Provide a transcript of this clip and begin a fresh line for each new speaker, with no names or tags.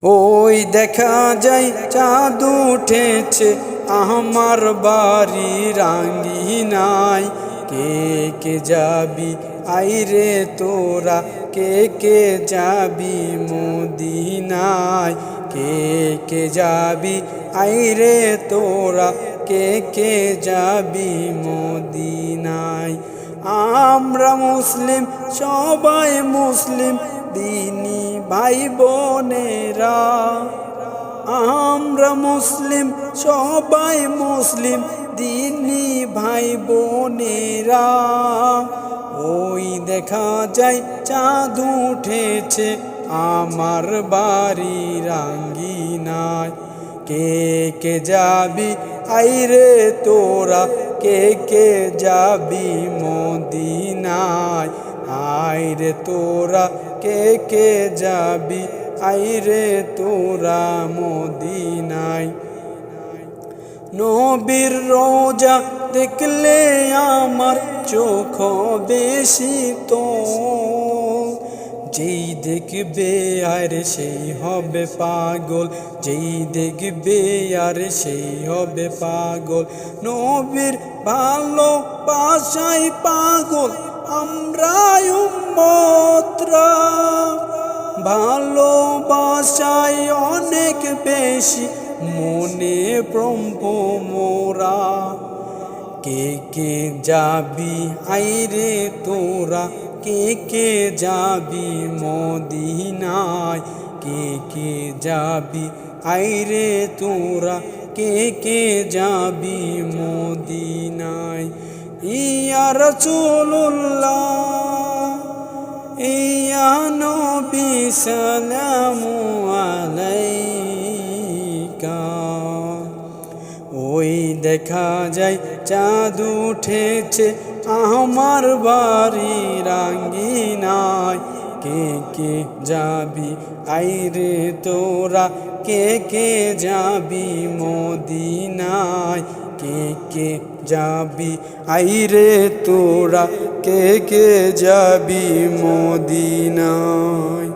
ওই দেখা যায় চাঁদ উঠেছে আমার বাড়ি রাঙ্গিনায়। কে কে যাবি আইরে তোরা, কে কে যাবি মদিনায়। কে কে যাবি আইরে তোরা, কে কে যাবি মদিনায়। আমরা মুসলিম, সবাই মুসলিম, দিনী ভাই বোনেরা। আমরা মুসলিম, সবাই মুসলিম, দিনী ভাই বোনেরা। ওই দেখা যায় চাঁদ উঠেছে আমার বাড়ি রাঙ্গিনায়। কে কে যাবি আইরে তোরা, কে কে যাবি মদিনায়। আইরে তোরা, কে কে যাবি আইরে তোরা মদিনায়। নবীর রোজা দেখলে আমার চোখ বেশি তো, যেই দেখবে আর সেই হবে পাগল, যেই দেখবে আর সেই হবে পাগল। নবীর ভালোবাসায় পাগল আমরা উম্মতরা। ভালোবাসায় অনেক বেশি মনে ব্রহ্ম মোরা। কে কে যাবি আইরে তোরা, কে কে যাবি মদিনায়। কে কে যাবি আইরে তোরা, কে কে যাবি মদিনায়। ইয়া রাসূলুল্লাহ, ইয়া নবী সালামু আলাইকা। ওই দেখা যায় চাঁদ উঠেছে আমার বাড়ি রাঙ্গিনায়। কে কে যাবি আইরে তোরা, কে কে যাবি মদিনায়। কে কে যাবি আইরে তোরা, কে কে যাবি মদিনায়।